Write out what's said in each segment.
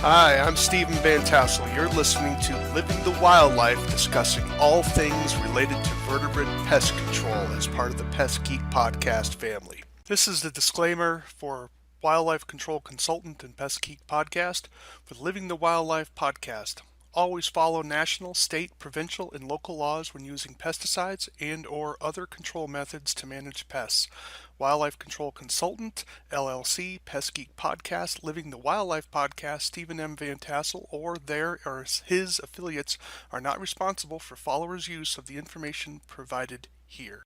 Hi, I'm Stephen Van Tassel. You're listening to Living the Wildlife, discussing all things related to vertebrate pest control as part of the Pest Geek podcast family. This is the disclaimer for Wildlife Control Consultant and Pest Geek podcast with Living the Wildlife podcast. Always follow national, state, provincial, and local laws when using pesticides and or other control methods to manage pests. Wildlife Control Consultant, LLC, Pest Geek Podcast, Living the Wildlife Podcast, Stephen M. Van Tassel, or their or his affiliates are not responsible for followers' use of the information provided here.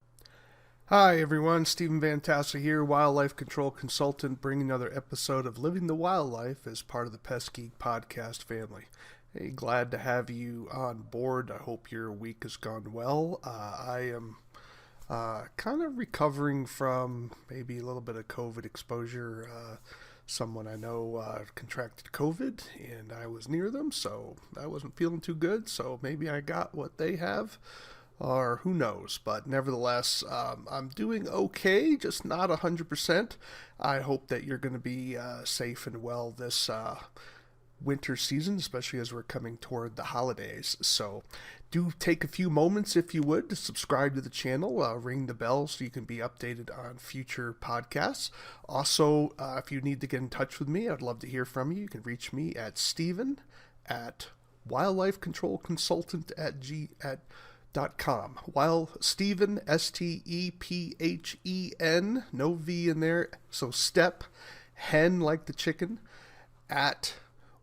Hi everyone, Stephen Van Tassel here, Wildlife Control Consultant, bringing another episode of Living the Wildlife as part of the Pest Geek Podcast family. Hey, glad to have you on board. I hope your week has gone well. I am kind of recovering from maybe a little bit of COVID exposure. Someone I know contracted COVID, and I was near them, so I wasn't feeling too good. So maybe I got what they have, or who knows. But nevertheless, I'm doing okay, just not 100%. I hope that you're going to be safe and well this winter season, especially as we're coming toward the holidays. So do take a few moments, if you would, to subscribe to the channel, ring the bell so you can be updated on future podcasts. Also, if you need to get in touch with me, I'd love to hear from you. You can reach me at Stephen at wildlifecontrolconsultant.com. While Stephen, Stephen, no V in there, so step, hen like the chicken, at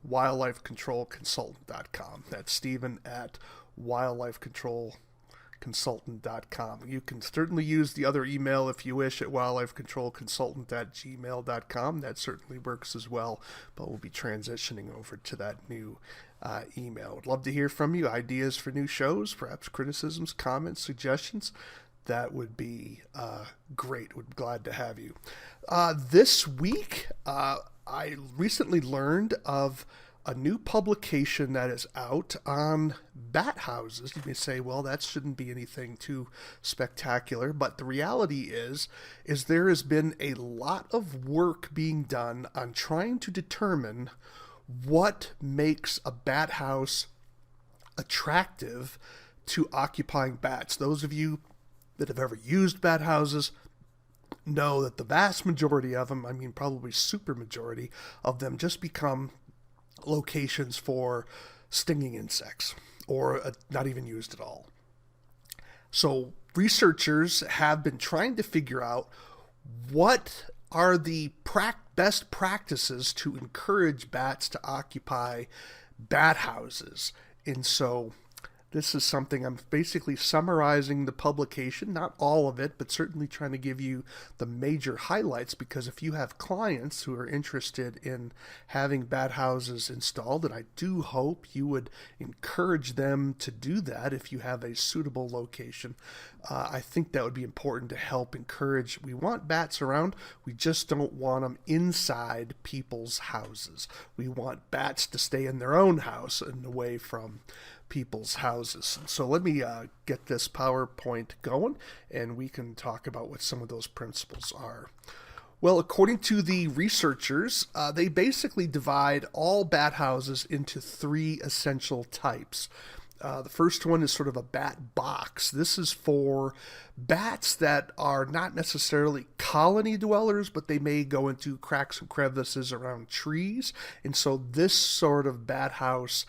wildlifecontrolconsultant.com. That's Stephen at wildlifecontrolconsultant.com. You can certainly use the other email if you wish at wildlifecontrolconsultant@gmail.com. That certainly works as well, but we'll be transitioning over to that new email. I'd love to hear from you, ideas for new shows, perhaps criticisms, comments, suggestions. That would be great. Would be glad to have you. This week, I recently learned of a new publication that is out on bat houses. You may say, well, that shouldn't be anything too spectacular, but the reality is there has been a lot of work being done on trying to determine what makes a bat house attractive to occupying bats. Those of you that have ever used bat houses know that the vast majority of them, I mean probably super majority of them, just become locations for stinging insects, or not even used at all. So researchers have been trying to figure out what are the best practices to encourage bats to occupy bat houses. And so this is something I'm basically summarizing the publication, not all of it, but certainly trying to give you the major highlights, because if you have clients who are interested in having bat houses installed, and I do hope you would encourage them to do that if you have a suitable location, I think that would be important to help encourage. We want bats around, we just don't want them inside people's houses. We want bats to stay in their own house and away from people's houses. So let me get this PowerPoint going, and we can talk about what some of those principles are. Well, according to the researchers, they basically divide all bat houses into three essential types. The first one is sort of a bat box. This is for bats that are not necessarily colony dwellers, but they may go into cracks and crevices around trees. And so this sort of bat house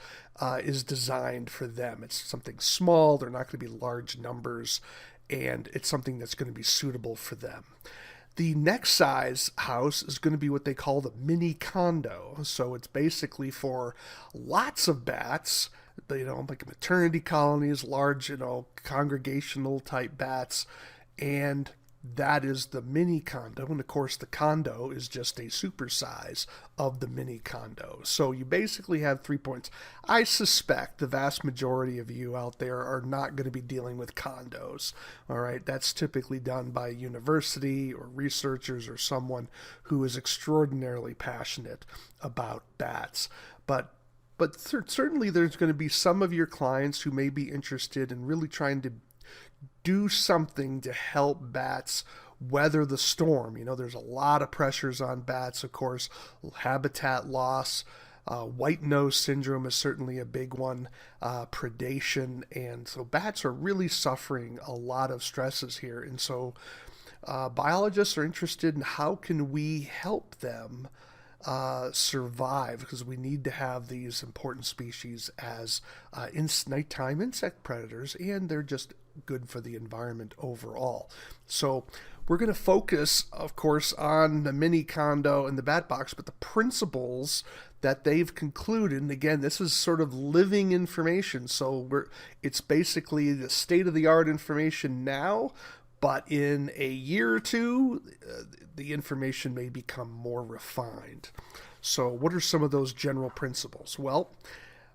is designed for them. It's something small. They're not going to be large numbers, and it's something that's going to be suitable for them. The next size house is going to be what they call the mini condo. So it's basically for lots of bats, like maternity colonies, large, congregational type bats, and that is the mini condo. And of course, the condo is just a supersize of the mini condo. So you basically have 3 points. I suspect the vast majority of you out there are not going to be dealing with condos. All right, that's typically done by a university or researchers or someone who is extraordinarily passionate about bats. But certainly there's going to be some of your clients who may be interested in really trying to do something to help bats weather the storm. There's a lot of pressures on bats, of course, habitat loss, White nose syndrome is certainly a big one, predation, and so bats are really suffering a lot of stresses here. And so biologists are interested in how can we help them survive, because we need to have these important species as nighttime insect predators, and they're just good for the environment overall. So we're going to focus, of course, on the mini condo and the bat box, but the principles that they've concluded, and again, this is sort of living information, so it's basically the state-of-the-art information now, but in a year or two, the information may become more refined. So what are some of those general principles? Well,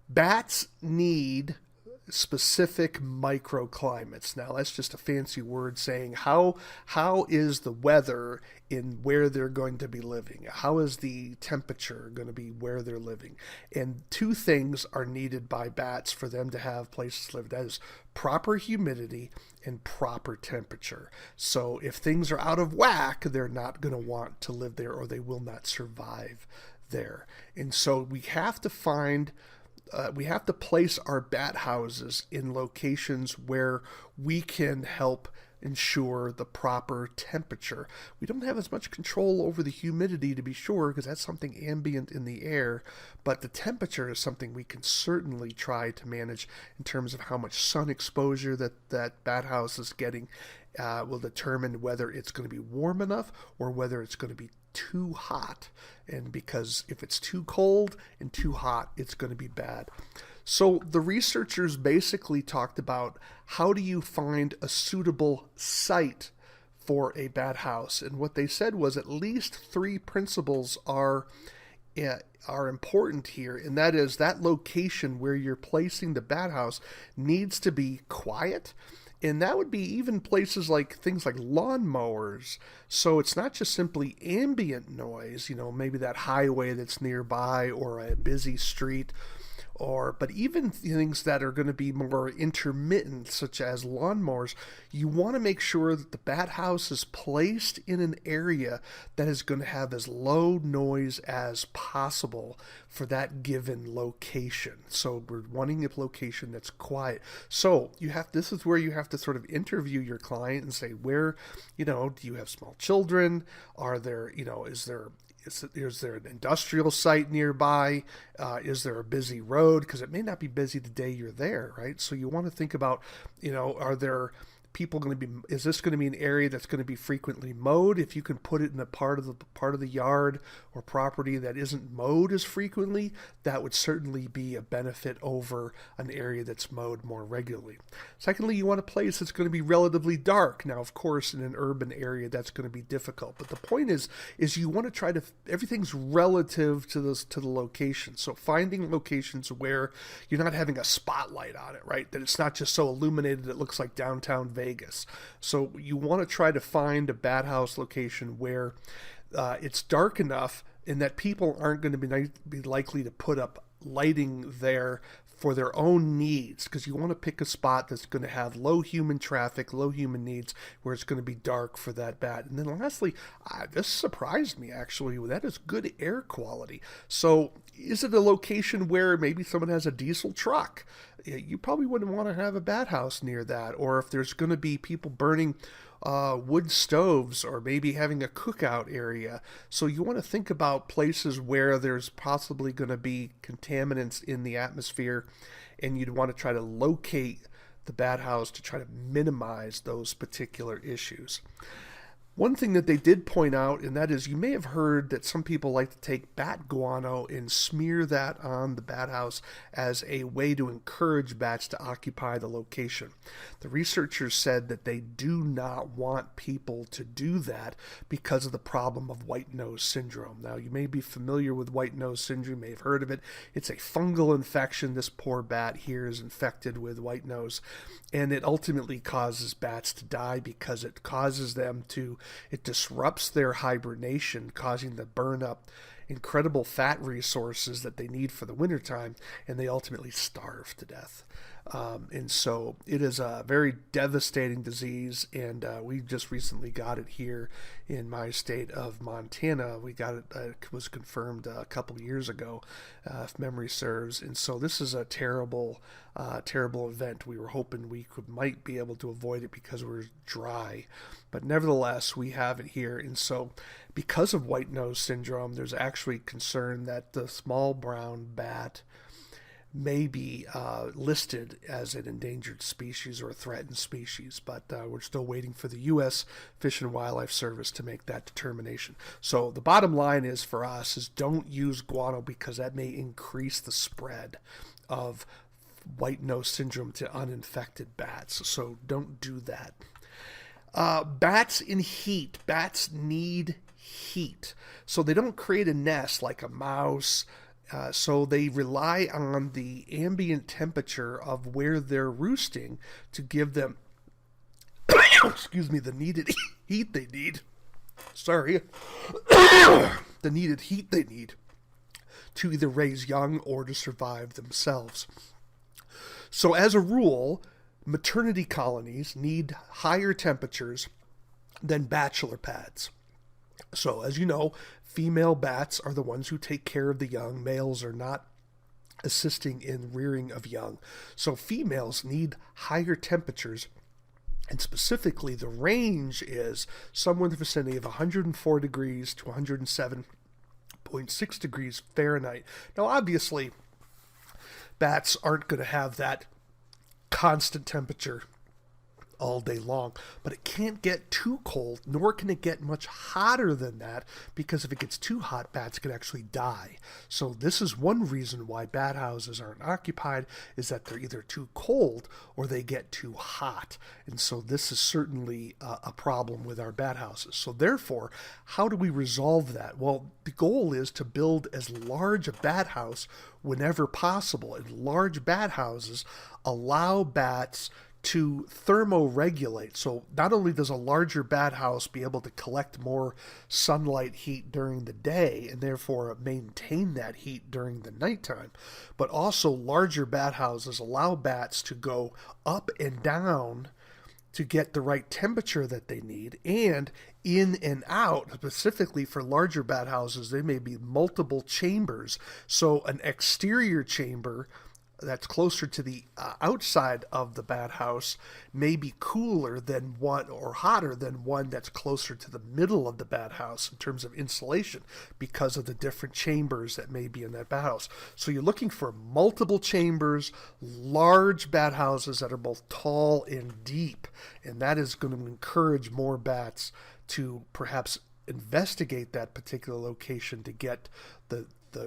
bats need specific microclimates. Now, that's just a fancy word saying how is the weather in where they're going to be living? How is the temperature going to be where they're living? And two things are needed by bats for them to have places to live. That is proper humidity and proper temperature. So if things are out of whack, they're not going to want to live there, or they will not survive there. And so we have to place our bat houses in locations where we can help ensure the proper temperature. We don't have as much control over the humidity, to be sure, because that's something ambient in the air, but the temperature is something we can certainly try to manage in terms of how much sun exposure that bat house is getting. Will determine whether it's going to be warm enough or whether it's going to be too hot. And because if it's too cold and too hot, it's going to be bad. So the researchers basically talked about how do you find a suitable site for a bat house. And what they said was at least three principles are important here, and that is that location where you're placing the bat house needs to be quiet. And that would be even places like things like lawnmowers. So it's not just simply ambient noise, maybe that highway that's nearby or a busy street, but even things that are going to be more intermittent, such as lawnmowers. You want to make sure that the bat house is placed in an area that is going to have as low noise as possible for that given location. So we're wanting a location that's quiet. So this is where you have to sort of interview your client and say, where, do you have small children? Are there, is there an industrial site nearby? Is there a busy road? Because it may not be busy the day you're there, right? So you want to think about, are there people going to be, is this going to be an area that's going to be frequently mowed? If you can put it in a part of the yard or property that isn't mowed as frequently, that would certainly be a benefit over an area that's mowed more regularly. Secondly, you want a place that's going to be relatively dark. Now, of course, in an urban area, that's going to be difficult. But the point is you want to try to, everything's relative to the location. So finding locations where you're not having a spotlight on it, right? That it's not just so illuminated it looks like downtown Vegas. So you want to try to find a bat house location where it's dark enough and that people aren't going to be likely to put up lighting there for their own needs, because you want to pick a spot that's going to have low human traffic, low human needs, where it's going to be dark for that bat. And then lastly, this surprised me actually, that is good air quality. So is it a location where maybe someone has a diesel truck? You probably wouldn't want to have a bat house near that. Or if there's going to be people burning wood stoves, or maybe having a cookout area. So you want to think about places where there's possibly going to be contaminants in the atmosphere, and you'd want to try to locate the bat house to try to minimize those particular issues. One thing that they did point out, and that is, you may have heard that some people like to take bat guano and smear that on the bat house as a way to encourage bats to occupy the location. The researchers said that they do not want people to do that because of the problem of white nose syndrome. Now, you may be familiar with white nose syndrome, you may have heard of it. It's a fungal infection. This poor bat here is infected with white nose, and it ultimately causes bats to die because it causes them to it disrupts their hibernation, causing them to burn up incredible fat resources that they need for the wintertime, and they ultimately starve to death. And so it is a very devastating disease, and we just recently got it here in my state of Montana. We got it, it was confirmed a couple years ago, if memory serves. And so this is a terrible, terrible event. We were hoping we might be able to avoid it because we're dry, but nevertheless, we have it here. And so because of white nose syndrome, there's actually concern that the small brown bat may be listed as an endangered species or a threatened species, but we're still waiting for the U.S. Fish and Wildlife Service to make that determination. So the bottom line is for us is don't use guano because that may increase the spread of white nose syndrome to uninfected bats. So don't do that. Bats in heat. Bats need heat. So they don't create a nest like a mouse. So they rely on the ambient temperature of where they're roosting to give them, excuse me, the needed heat they need. Sorry. The needed heat they need to either raise young or to survive themselves. So as a rule, maternity colonies need higher temperatures than bachelor pads. So as you know, female bats are the ones who take care of the young. Males are not assisting in rearing of young. So females need higher temperatures, and specifically the range is somewhere in the vicinity of 104 degrees to 107.6 degrees Fahrenheit. Now obviously, bats aren't going to have that constant temperature all day long, but it can't get too cold, nor can it get much hotter than that, because if it gets too hot, bats can actually die. So this is one reason why bat houses aren't occupied, is that they're either too cold or they get too hot. And so this is certainly a problem with our bat houses. So therefore, how do we resolve that? Well, the goal is to build as large a bat house whenever possible, and large bat houses allow bats to thermoregulate. So not only does a larger bat house be able to collect more sunlight heat during the day and therefore maintain that heat during the nighttime, but also larger bat houses allow bats to go up and down to get the right temperature that they need, and in and out. Specifically for larger bat houses, there may be multiple chambers. So an exterior chamber that's closer to the outside of the bat house may be cooler than one, or hotter than one that's closer to the middle of the bat house in terms of insulation, because of the different chambers that may be in that bat house. So you're looking for multiple chambers, large bat houses that are both tall and deep, and that is going to encourage more bats to perhaps investigate that particular location to get the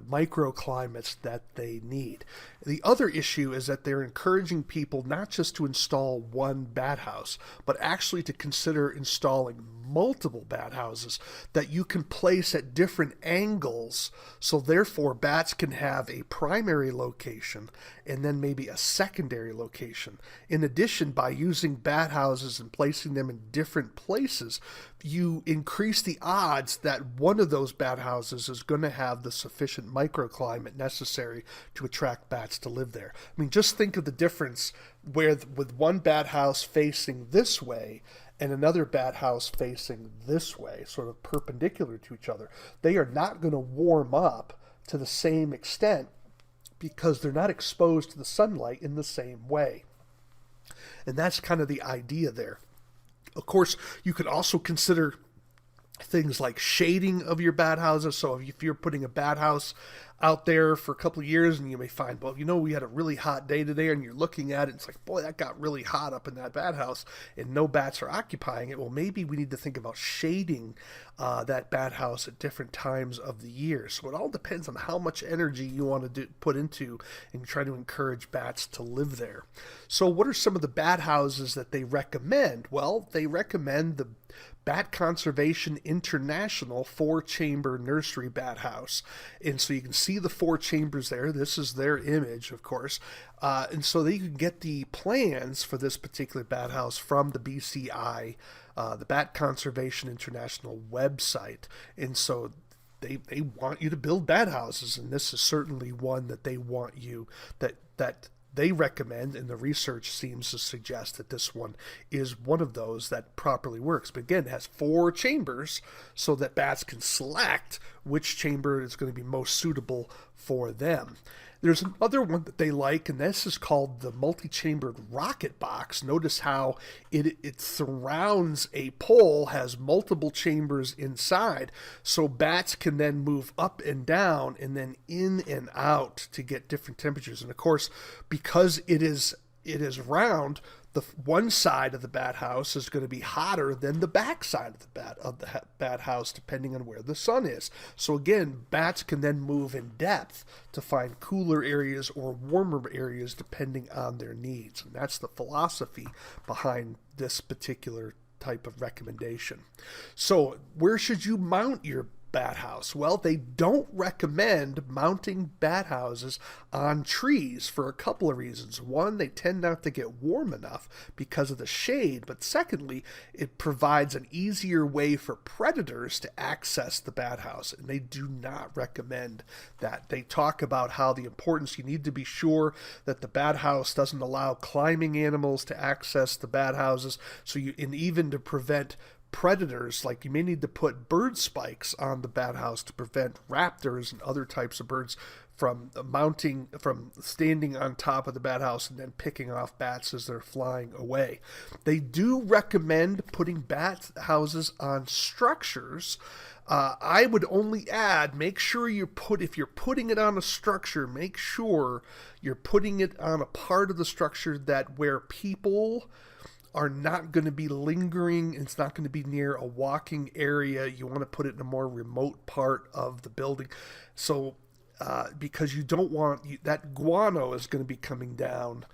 microclimates that they need. The other issue is that they're encouraging people not just to install one bat house, but actually to consider installing multiple bat houses that you can place at different angles. So therefore, bats can have a primary location and then maybe a secondary location. In addition, by using bat houses and placing them in different places, you increase the odds that one of those bat houses is going to have the sufficient microclimate necessary to attract bats to live there. I mean, just think of the difference with one bat house facing this way and another bat house facing this way, sort of perpendicular to each other. They are not going to warm up to the same extent because they're not exposed to the sunlight in the same way. And that's kind of the idea there. Of course, you could also consider things like shading of your bat houses. So if you're putting a bat house out there for a couple of years and you may find, well, we had a really hot day today, and you're looking at it, it's like, boy, that got really hot up in that bat house and no bats are occupying it. Well, maybe we need to think about shading that bat house at different times of the year. So it all depends on how much energy you want to put into and try to encourage bats to live there. So what are some of the bat houses that they recommend? Well, they recommend the Bat Conservation International 4-chamber nursery bat house. And so you can see the 4 chambers there. This is their image, of course. And so you can get the plans for this particular bat house from the BCI, the Bat Conservation International website. And so they want you to build bat houses, and this is certainly one that they want you, that they recommend, and the research seems to suggest that this one is one of those that properly works. But again, it has 4 chambers so that bats can select which chamber is going to be most suitable for them. There's another one that they like, and this is called the multi-chambered rocket box. Notice how it surrounds a pole, has multiple chambers inside, so bats can then move up and down and then in and out to get different temperatures. And of course, because it is round, the one side of the bat house is going to be hotter than the back side of the bat house, depending on where the sun is. So again, bats can then move in depth to find cooler areas or warmer areas depending on their needs. And that's the philosophy behind this particular type of recommendation. So where should you mount your bat house? Well, they don't recommend mounting bat houses on trees for a couple of reasons. One, they tend not to get warm enough because of the shade, but secondly, it provides an easier way for predators to access the bat house, and they do not recommend that. They talk about how the importance, you need to be sure that the bat house doesn't allow climbing animals to access the bat houses, and even to prevent predators, like you may need to put bird spikes on the bat house to prevent raptors and other types of birds from standing on top of the bat house and then picking off bats as they're flying away. They do recommend putting bat houses on structures. I would only add, make sure if you're putting it on a structure, make sure you're putting it on a part of the structure that where people are not going to be lingering. It's not going to be near a walking area. You want to put it in a more remote part of the building. So, because you don't want that guano is going to be coming down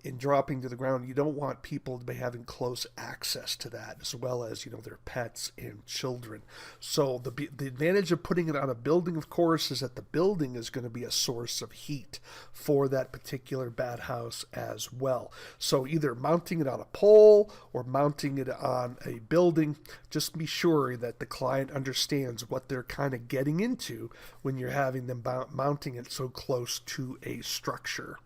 and dropping to the ground. You don't want people to be having close access to that, as well as, their pets and children. So the advantage of putting it on a building, of course, is that the building is going to be a source of heat for that particular bat house as well. So either mounting it on a pole or mounting it on a building, just be sure that the client understands what they're kind of getting into when you're having them mounting it so close to a structure.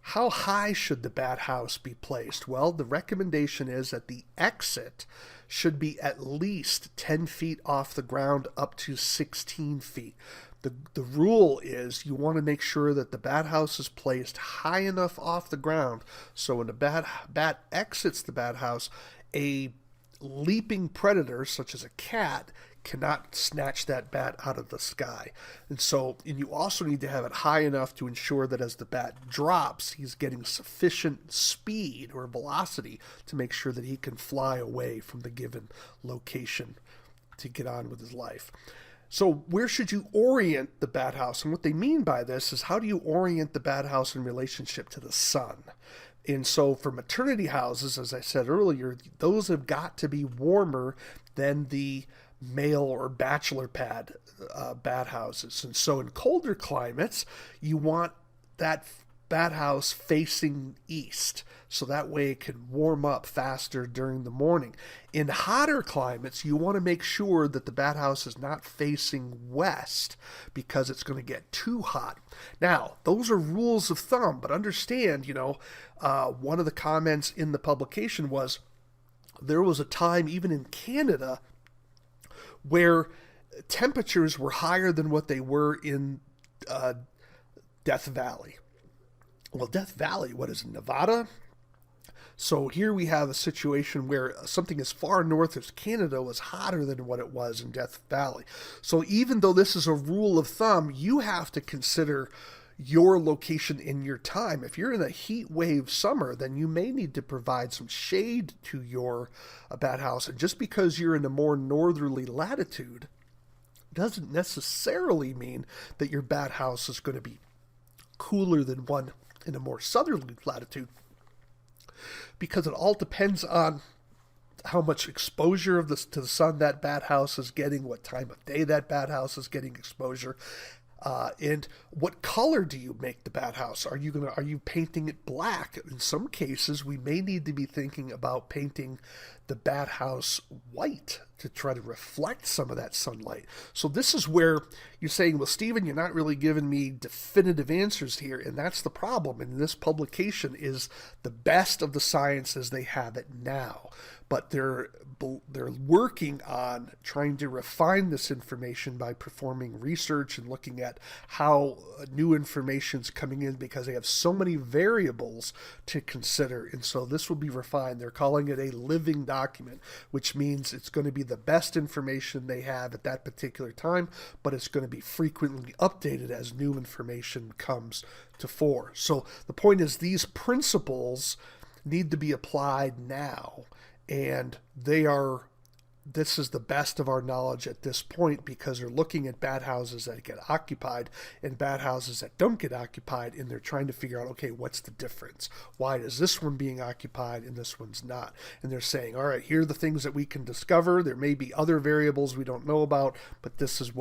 How high should the bat house be placed? Well, the recommendation is that the exit should be at least 10 feet off the ground up to 16 feet. The rule is you want to make sure that the bat house is placed high enough off the ground so when the bat exits the bat house, a leaping predator such as a cat cannot snatch that bat out of the sky. And you also need to have it high enough to ensure that as the bat drops, he's getting sufficient speed or velocity to make sure that he can fly away from the given location to get on with his life. So where should you orient the bat house? And what they mean by this is, how do you orient the bat house in relationship to the sun? And so for maternity houses, as I said earlier, those have got to be warmer than the male or bachelor pad bat houses. And so in colder climates, you want that bat house facing east, so that way it can warm up faster during the morning. In hotter climates, you want to make sure that the bat house is not facing west because it's going to get too hot. Now, those are rules of thumb, but understand, one of the comments in the publication was there was a time, even in Canada, where temperatures were higher than what they were in Death Valley. Well, Death Valley, what is it, Nevada? So here we have a situation where something as far north as Canada was hotter than what it was in Death Valley. So even though this is a rule of thumb, you have to consider your location in your time. If you're in a heat wave summer, then you may need to provide some shade to your bat house. And just because you're in a more northerly latitude doesn't necessarily mean that your bat house is going to be cooler than one in a more southerly latitude, because it all depends on how much exposure to the sun that bat house is getting, what time of day that bat house is getting exposure, And what color do you make the bat house? Are you painting it black? In some cases, we may need to be thinking about painting the bat house white to try to reflect some of that sunlight. So this is where you're saying, well, Stephen, you're not really giving me definitive answers here, and that's the problem. And this publication is the best of the science as they have it now. But they're working on trying to refine this information by performing research and looking at how new information's coming in, because they have so many variables to consider. And so this will be refined. They're calling it a living document, which means it's going to be the best information they have at that particular time, but it's going to be frequently updated as new information comes to fore. So the point is, these principles need to be applied now. And this is the best of our knowledge at this point, because they're looking at bat houses that get occupied and bat houses that don't get occupied, and they're trying to figure out, okay, what's the difference? Why is this one being occupied and this one's not? And they're saying, all right, here are the things that we can discover. There may be other variables we don't know about, but this is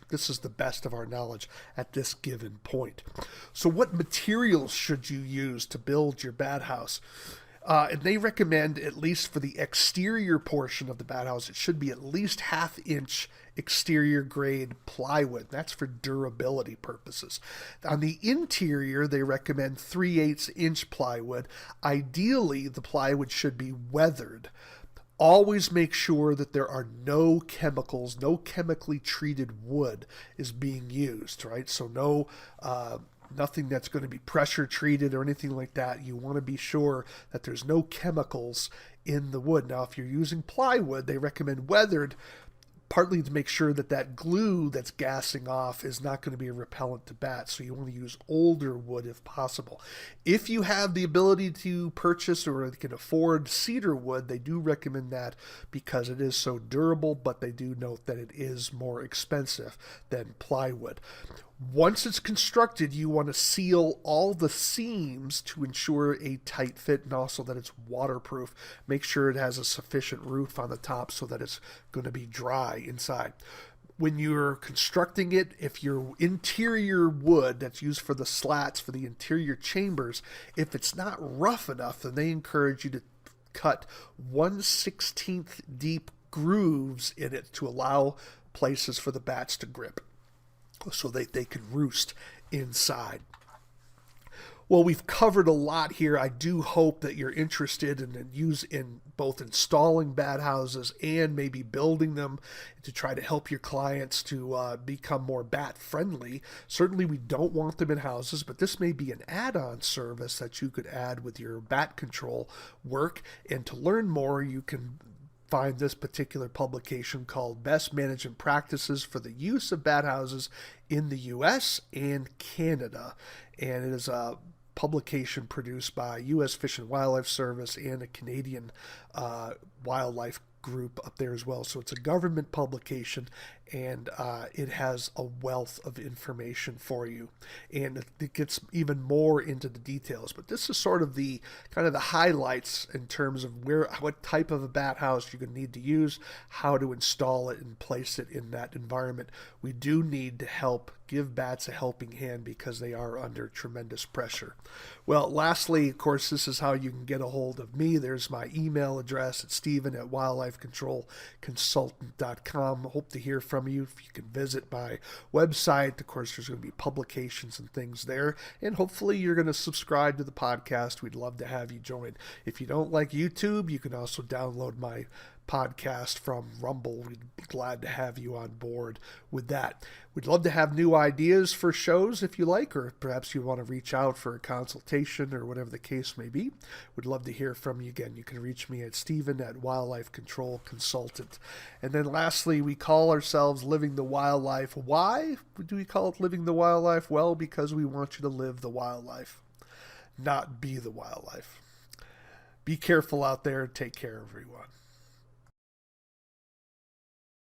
this is the best of our knowledge at this given point. So what materials should you use to build your bat house? And they recommend, at least for the exterior portion of the bat house, it should be at least 1/2-inch exterior grade plywood. That's for durability purposes. On the interior, they recommend 3/8-inch plywood. Ideally, the plywood should be weathered. Always make sure that there are no chemicals, no chemically treated wood is being used, right? So nothing that's going to be pressure treated or anything like that. You want to be sure that there's no chemicals in the wood. Now, if you're using plywood, they recommend weathered, partly to make sure that that glue that's gassing off is not going to be a repellent to bats. So you want to use older wood if possible. If you have the ability to purchase or can afford cedar wood, they do recommend that because it is so durable, but they do note that it is more expensive than plywood. Once it's constructed, you want to seal all the seams to ensure a tight fit, and also that it's waterproof. Make sure it has a sufficient roof on the top so that it's going to be dry inside. When you're constructing it, if your interior wood that's used for the slats for the interior chambers, if it's not rough enough, then they encourage you to cut 1/16 deep grooves in it to allow places for the bats to grip, so they can roost inside. Well, we've covered a lot here. I do hope that you're interested in both installing bat houses and maybe building them to try to help your clients to become more bat friendly. Certainly we don't want them in houses, but this may be an add-on service that you could add with your bat control work. And to learn more, you can find this particular publication called Best Management Practices for the Use of Bat Houses in the U.S. and Canada. And it is a publication produced by U.S. Fish and Wildlife Service and a Canadian wildlife group up there as well. So it's a government publication, and it has a wealth of information for you, and it gets even more into the details. But this is sort of the kind of the highlights in terms of what type of a bat house you're going to need to use, how to install it and place it in that environment. We do need to give bats a helping hand because they are under tremendous pressure. Well, lastly, of course, this is how you can get a hold of me. There's my email address at Stephen@wildlifecontrolconsultant.com. Hope to hear from you. If you can visit my website, of course, there's going to be publications and things there. And hopefully you're going to subscribe to the podcast. We'd love to have you join. If you don't like YouTube, you can also download my podcast from Rumble. We'd be glad to have you on board with that. We'd love to have new ideas for shows if you like, or perhaps you want to reach out for a consultation or whatever the case may be. We'd love to hear from you again. You can reach me at Stephen@wildlifecontrolconsultant. And then lastly, we call ourselves Living the Wildlife. Why do we call it Living the Wildlife? Well, because we want you to live the wildlife, not be the wildlife. Be careful out there. Take care, everyone.